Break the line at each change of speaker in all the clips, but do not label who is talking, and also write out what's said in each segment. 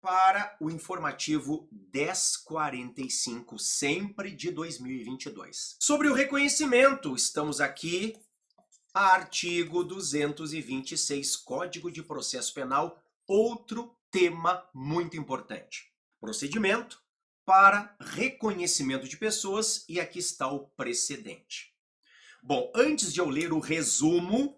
para o informativo 1045, sempre de 2022. Sobre o reconhecimento, estamos aqui, artigo 226, Código de Processo Penal, outro tema muito importante. Procedimento para reconhecimento de pessoas, e aqui está o precedente. Bom, antes de eu ler o resumo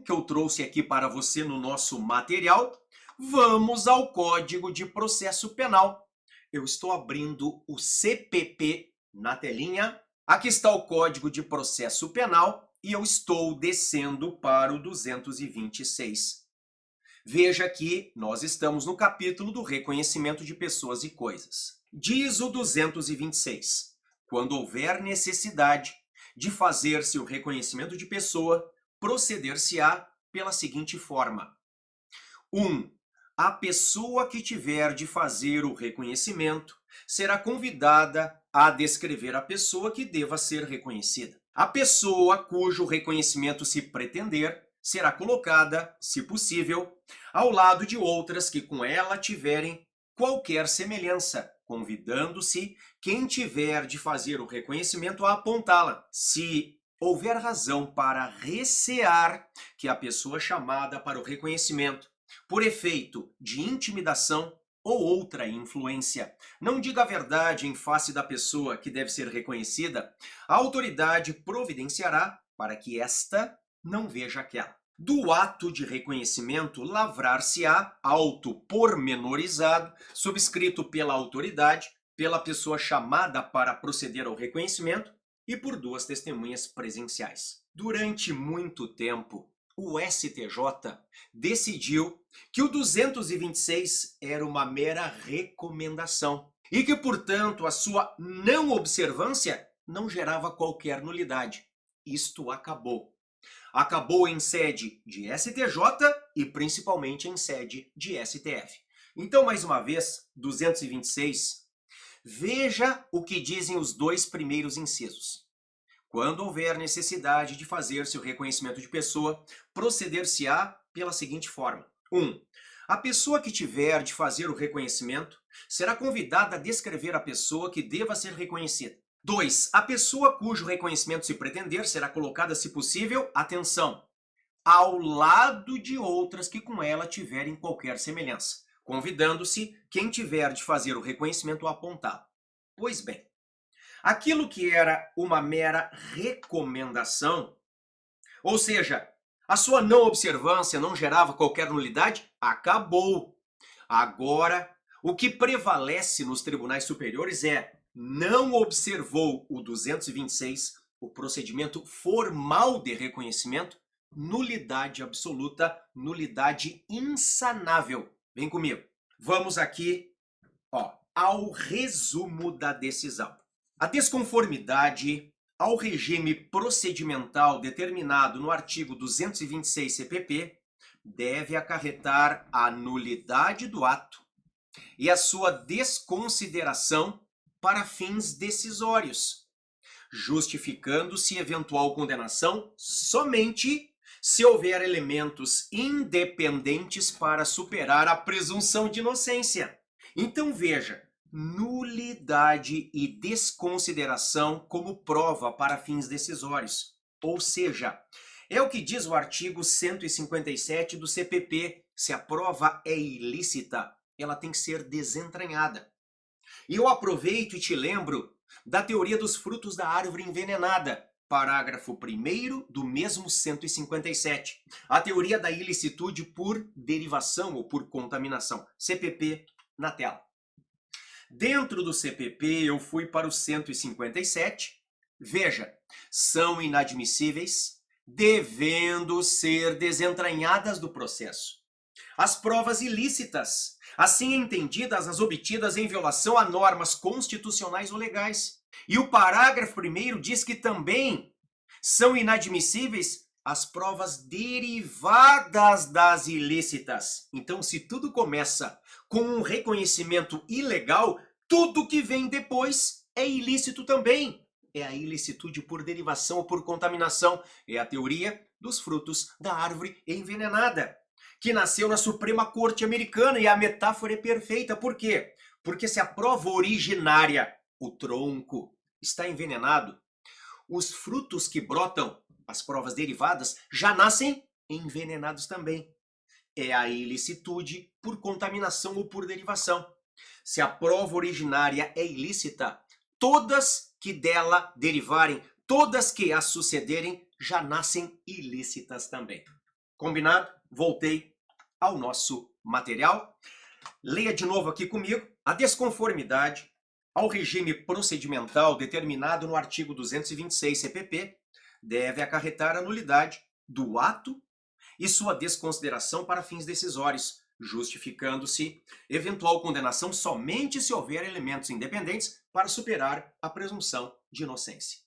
que eu trouxe aqui para você no nosso material, vamos ao Código de Processo Penal. Eu estou abrindo o CPP na telinha. Aqui está o Código de Processo Penal e eu estou descendo para o 226. Veja que nós estamos no capítulo do reconhecimento de pessoas e coisas. Diz o 226: quando houver necessidade de fazer-se o reconhecimento de pessoa, proceder-se-á pela seguinte forma. 1. A pessoa que tiver de fazer o reconhecimento será convidada a descrever a pessoa que deva ser reconhecida. A pessoa cujo reconhecimento se pretender será colocada, se possível, ao lado de outras que com ela tiverem qualquer semelhança, convidando-se quem tiver de fazer o reconhecimento a apontá-la. Se houver razão para recear que a pessoa chamada para o reconhecimento, por efeito de intimidação ou outra influência, não diga a verdade em face da pessoa que deve ser reconhecida, a autoridade providenciará para que esta não veja aquela. Do ato de reconhecimento lavrar-se-á auto pormenorizado, subscrito pela autoridade, pela pessoa chamada para proceder ao reconhecimento e por duas testemunhas presenciais. Durante muito tempo, o STJ decidiu que o 226 era uma mera recomendação e que, portanto, a sua não observância não gerava qualquer nulidade. Isto acabou. Acabou em sede de STJ e principalmente em sede de STF. Então, mais uma vez, 226, veja o que dizem os dois primeiros incisos. Quando houver necessidade de fazer-se o reconhecimento de pessoa, proceder-se-á pela seguinte forma. 1. A pessoa que tiver de fazer o reconhecimento será convidada a descrever a pessoa que deva ser reconhecida. 2. A pessoa cujo reconhecimento se pretender será colocada, se possível, atenção, ao lado de outras que com ela tiverem qualquer semelhança, convidando-se quem tiver de fazer o reconhecimento a apontá-lo. Pois bem, aquilo que era uma mera recomendação, ou seja, a sua não observância não gerava qualquer nulidade, acabou. Agora, o que prevalece nos tribunais superiores é não observou o 226, o procedimento formal de reconhecimento, nulidade absoluta, nulidade insanável. Vem comigo. Vamos aqui, ao resumo da decisão. A desconformidade ao regime procedimental determinado no artigo 226 CPP deve acarretar a nulidade do ato e a sua desconsideração para fins decisórios, justificando-se eventual condenação somente se houver elementos independentes para superar a presunção de inocência. Então veja, nulidade e desconsideração como prova para fins decisórios. Ou seja, é o que diz o artigo 157 do CPP. Se a prova é ilícita, ela tem que ser desentranhada. E eu aproveito e te lembro da teoria dos frutos da árvore envenenada, parágrafo 1º do mesmo 157. A teoria da ilicitude por derivação ou por contaminação. CPP na tela. Dentro do CPP eu fui para o 157. Veja, são inadmissíveis, devendo ser desentranhadas do processo as provas ilícitas, assim entendidas as obtidas em violação a normas constitucionais ou legais. E o parágrafo 1º diz que também são inadmissíveis as provas derivadas das ilícitas. Então, se tudo começa com um reconhecimento ilegal, tudo que vem depois é ilícito também. É a ilicitude por derivação ou por contaminação. É a teoria dos frutos da árvore envenenada, que nasceu na Suprema Corte Americana, e a metáfora é perfeita. Por quê? Porque se a prova originária, o tronco, está envenenado, os frutos que brotam, as provas derivadas, já nascem envenenados também. É a ilicitude por contaminação ou por derivação. Se a prova originária é ilícita, todas que dela derivarem, todas que a sucederem, já nascem ilícitas também. Combinado? Voltei ao nosso material. Leia de novo aqui comigo. A desconformidade ao regime procedimental determinado no artigo 226 CPP deve acarretar a nulidade do ato e sua desconsideração para fins decisórios, justificando-se eventual condenação somente se houver elementos independentes para superar a presunção de inocência.